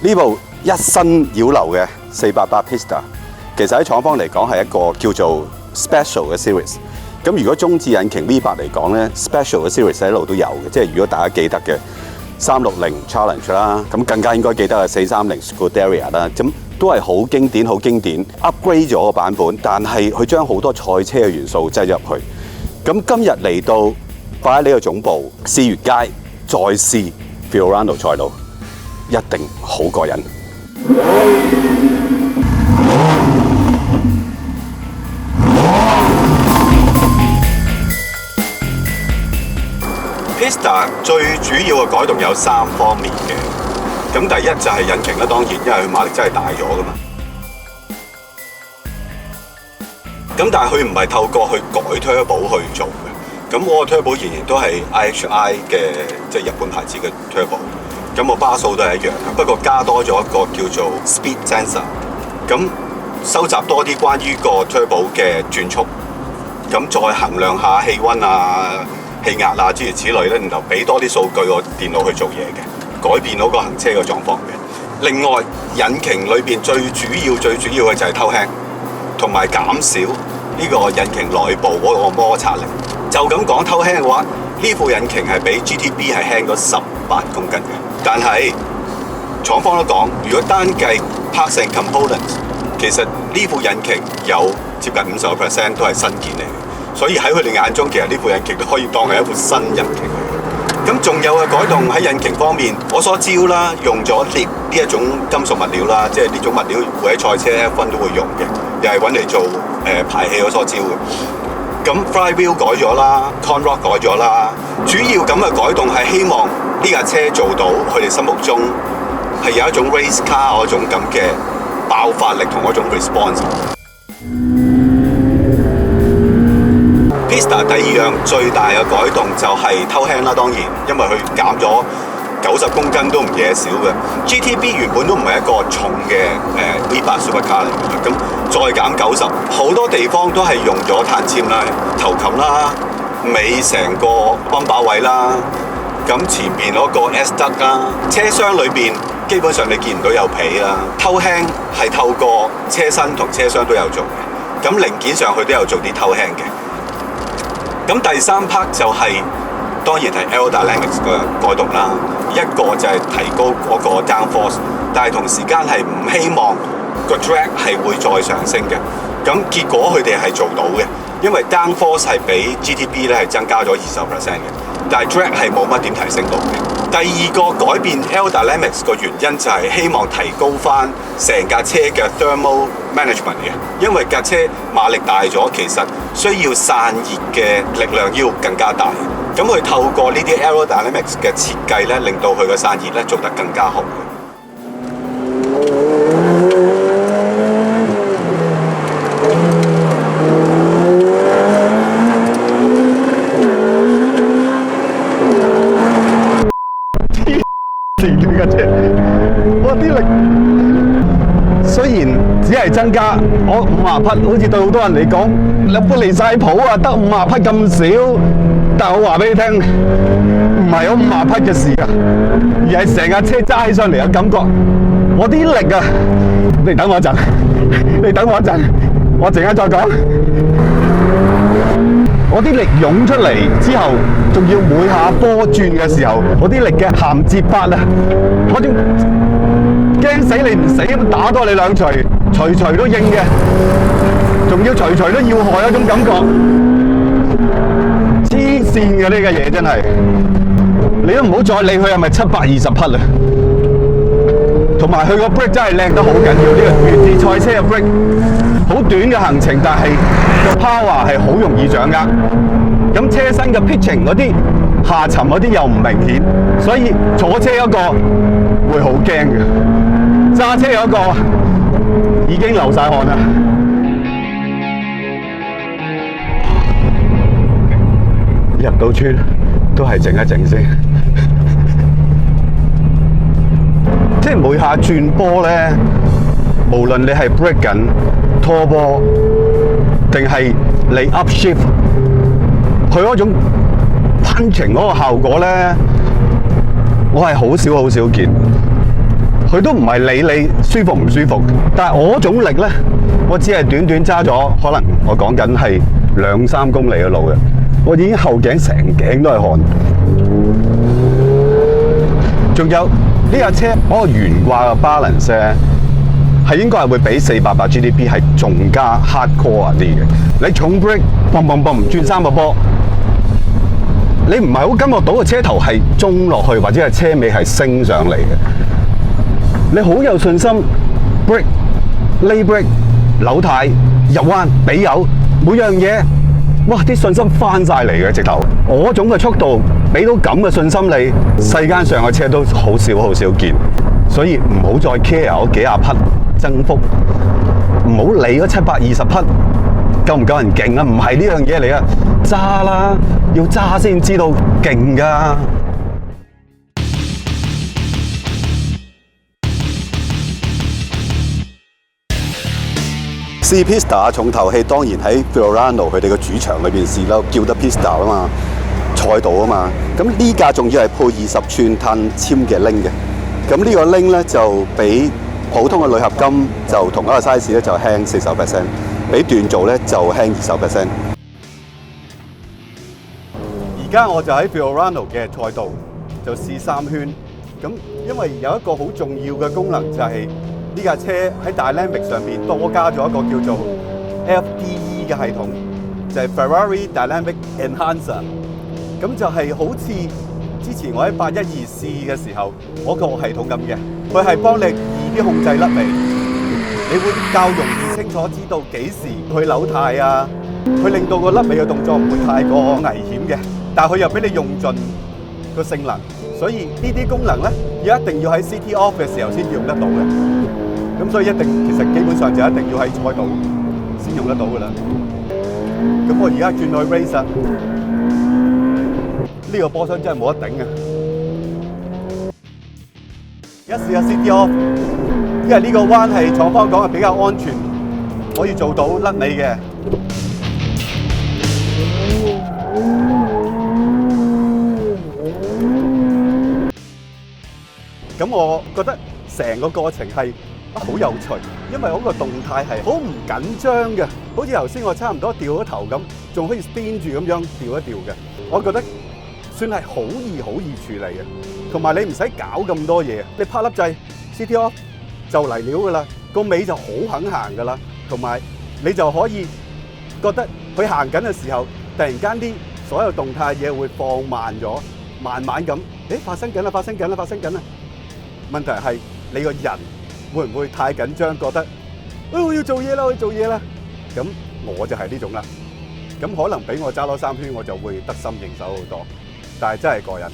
呢部一身擾流嘅488 Pista， 其實喺廠方嚟講係一個叫做 Special 嘅 series。咁如果中置引擎 V8 嚟講咧 ，Special 嘅 series 喺一路都有嘅，即係如果大家記得嘅360 Challenge 啦，咁更加應該記得係430 Scuderia 啦，咁都係好經典、好經典 upgrade 咗個版本，但係佢將好多賽車嘅元素擠入去。咁今日嚟到法拉利嘅總部試月街，再試 Fiorano 賽道，一定好過癮。Pista 最主要嘅改動有3方面嘅，咁第一就係引擎啦，當然因為佢馬力真係大咗噶嘛。咁但係佢唔係透過去改 turbo 去做嘅，咁我個 turbo 仍然都係 IHI 嘅，即係日本牌子嘅 turbo。咁我巴數都係一樣，不過加多咗一個叫做 speed sensor， 咁收集多啲關於個 turbo 嘅轉速，咁再衡量下氣溫啊、氣壓啊諸如此類咧，然後俾多啲數據個電腦去做嘢嘅，改變到個行車嘅狀況嘅。另外，引擎裏邊最主要嘅就係偷輕，同埋減少呢個引擎內部嗰個摩擦力。就咁講偷輕嘅話，呢副引擎係比 GTB 係輕咗18公斤嘅。但係廠方都講，如果單計 parts and components， 其實呢副引擎有接近50% 都係新件嚟嘅。所以喺佢哋眼中，其實呢副引擎都可以當係一副新引擎嚟嘅。咁仲有嘅改動喺引擎方面，我所知啦，用咗鎳呢一種金屬物料啦，即係呢種物料會喺賽車F1都會用嘅，又係揾嚟做排氣我所知嘅。咁 flywheel 改咗啦 ，conrod 改咗啦，主要咁嘅改動係希望呢架車做到佢哋心目中係有一種 race car 嗰種咁嘅爆發力同嗰種 response。Pista 第2樣最大嘅改動就係偷輕啦，當然，因為佢減咗90公斤都唔嘢少嘅。GTB 原本都唔係一個重嘅V8 Supercar嚟嘅，咁再減90，好多地方都係用咗碳纖啦，頭冚啦、尾成個泵把位啦，咁前面嗰個 S-Duct 啦，車廂裏邊基本上你見唔到有皮啦。偷輕係透過車身同車廂都有做嘅，咁零件上去都有做啲偷輕嘅。咁第3 part 就係、當然係 aerodynamics 嘅改動啦，一個就係提高嗰個 downforce， 但係同時間係唔希望個 drag 係會再上升嘅。咁結果佢哋係做到嘅，因為 downforce 係比 GTB 咧係增加咗20% 嘅，但係 drag 係冇乜點提升到嘅。第2個改變 aerodynamics 個原因就係希望提高翻成架車嘅 thermal management 嘅，因為架車馬力大咗，其實需要散熱嘅力量要更加大。咁佢透過呢啲 aerodynamics 嘅設計咧，令到佢嘅散熱咧做得更加好。我啲力雖然只係增加我50匹，好似對好多人嚟講，你不離晒譜啊，得50匹咁少。但係我話俾你聽，唔係有50匹嘅事啊，而係成架車揸起上嚟嘅感覺。我啲力啊，你等我一陣，我陣間再講。我啲力湧出嚟之後，仲要每下波轉嘅時候，我啲力嘅銜接法啊，我仲驚死你唔死咁打多你2錘，錘都應嘅，仲要錘都要害嗰種感覺，黐線嘅呢個嘢真係，你都唔好再理佢係咪720匹啦。同埋佢個 brake 真係靚得好緊要，呢個原地賽車嘅 brake， 好短嘅行程，但係個 power 係好容易掌握。咁車身嘅 pitching 嗰啲下沉嗰啲又唔明顯，所以坐車嗰個會好驚嘅，揸車嗰個已經流晒汗啦。入到村都係靜一靜先。即係每下轉波咧，無論你係 break 緊、拖波，定係你 upshift， 佢嗰種 punching 嗰個效果咧，我係好少見。佢都唔係理你舒服唔舒服。但係我種力咧，我只係短短揸咗，可能我講緊係2-3公里嘅路嘅，我已經後頸成頸都係汗。仲有呢架車嗰個懸掛嘅 balance 咧，係應該係會比488 GTB 係仲加 hardcore 啲嘅。你重 brake， 嘣嘣嘣轉3個波，你唔係好感覺到個車頭係中落去，或者係車尾係升上嚟嘅。你好有信心 brake、lay brake、扭軚、入彎、俾油，每樣嘢，哇！啲信心翻晒嚟嘅直頭。我種嘅速度俾到咁嘅信心你，世間上嘅車都好少見。所以唔好再 care 嗰幾廿匹增幅，唔好理嗰720匹夠唔夠人勁啊！唔係呢樣嘢嚟啊，揸啦，要揸先知道勁㗎。試 Pista 重頭戲當然喺 Fiorano 佢哋嘅主場裏邊試啦，叫得 Pista 啊嘛，賽道啊嘛。咁呢架仲要係配20寸碳纖嘅 link 嘅。咁呢個 link 咧就比普通嘅鋁合金就同一個 size 咧就輕40%，比鍛造咧就輕20%。而家我就喺 Fiorano 嘅賽道就試3圈。咁因為有一個好重要嘅功能就係呢架車喺 Dynamic 上面多加咗一個叫做 FDE 嘅系統，就係 Ferrari Dynamic Enhancer。咁就係好似之前我喺812試嘅時候嗰個系統咁嘅，佢係幫你易啲控制甩尾，你會較容易清楚知道幾時去扭軚啊，佢令到個甩尾嘅動作唔會太過危險嘅，但係佢又俾你用盡個性能，所以呢啲功能咧要一定要喺 City Off 嘅時候先用得到嘅。咁所以其實基本上就一定要喺賽道先用得到噶啦。咁我而家轉去 race 啦，呢個波箱真係冇得頂啊！而家試下 City Off，因為呢個彎係廠方講係比較安全，可以做到甩尾嘅。咁我覺得成個過程係好有趣，因為嗰個動態係好唔緊張嘅，好似頭先我差唔多掉咗頭咁，仲可以 spin 住咁樣調一調嘅。我覺得算係好易處理嘅，同埋你唔使搞咁多嘢，你拍粒掣 City Off 就嚟料噶啦，個尾就好肯行噶啦，同埋你就可以覺得佢行緊嘅時候，突然間啲所有動態嘢會放慢咗，慢慢咁，發生緊啦！問題係你個人會唔會太緊張，覺得我要做嘢啦？咁我就係呢種啦。咁可能俾我揸多3圈，我就會得心應手好多。但係真係過癮。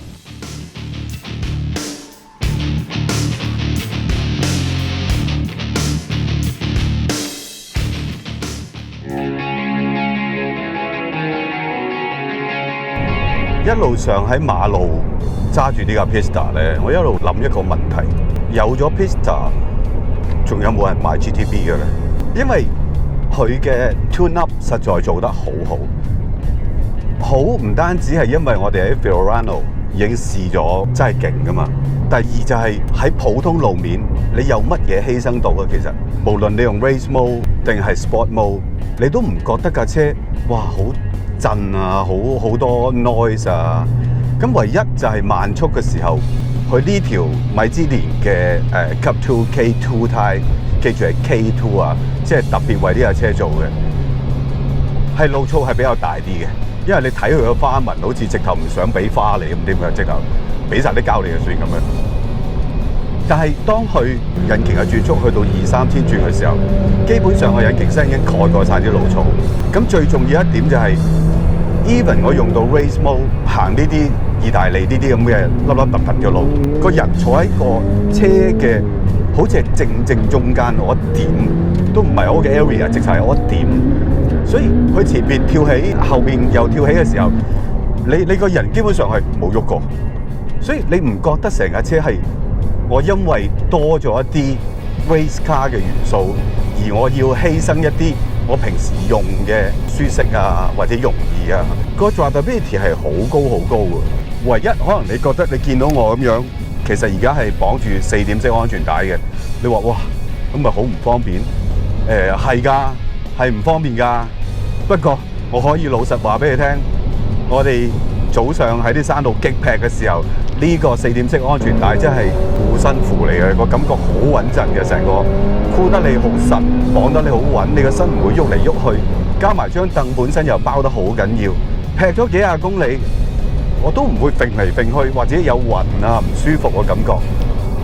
一路上喺馬路揸住呢架 Pista 咧，我一路諗一個問題：有咗 Pista， 仲有冇人買 GTB 嘅咧？因為佢嘅 tune up 實在做得好好，唔單止係因為我哋喺 Fiorano 已經試咗真係勁噶嘛。第二就係喺普通路面，你有乜嘢犧牲到啊？其實無論你用 race mode 定係 sport mode， 你都唔覺得架車哇好震啊，好多 noise 啊。咁唯一就係慢速嘅時候，佢呢條米芝蓮嘅Cup 2 K2 胎，記住係 K2 啊，即係特別為呢架車做嘅，係路噪係比較大啲嘅。因為你睇佢個花紋，好似直頭唔想俾花你咁，點解直頭俾晒啲膠你就算咁樣？但係當佢引擎嘅轉速去到2-3千轉嘅時候，基本上個引擎聲已經蓋過晒啲路噪。咁最重要一點就係 even 我用到 race mode 行呢啲意大利呢啲咁嘅凹凹凸凸嘅路，個人坐喺個車嘅好似係正中間嗰一點，都唔係我嘅 area， 直頭係我一點。所以佢前邊跳起，後邊又跳起嘅時候，你個人基本上係冇喐過。所以你唔覺得成架車係我因為多咗一啲 race car 嘅元素，而我要犧牲一啲我平時用嘅舒適啊或者容易啊，個 drivability 係好高嘅。唯一可能你覺得你見到我咁樣其實而家係綁住4點式安全帶嘅。你話哇，咁咪好唔方便？係㗎，係唔方便㗎。不過我可以老實話俾你聽，我哋早上喺啲山路激劈嘅時候，呢個4點式安全帶真係護身符嚟嘅，個感覺好穩陣嘅，成個箍得你好實，綁得你好穩，你個身唔會喐嚟喐去，加埋張凳本身又包得好緊要，劈咗幾廿公里，我都唔會揈嚟揈去，或者有暈啊唔舒服嘅感覺，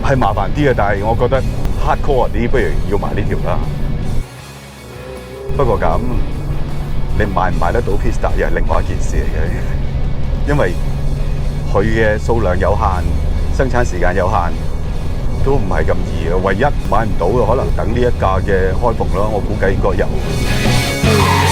係麻煩啲嘅，但係我覺得 hardcore 啲，不如要買呢條啦。不過咁，你買唔買得到 Pista 又係另外一件事嚟嘅，因為佢嘅數量有限，生產時間有限，都唔係咁易嘅。唯一買唔到嘅可能等呢一架嘅開篷咯，我估計應該有。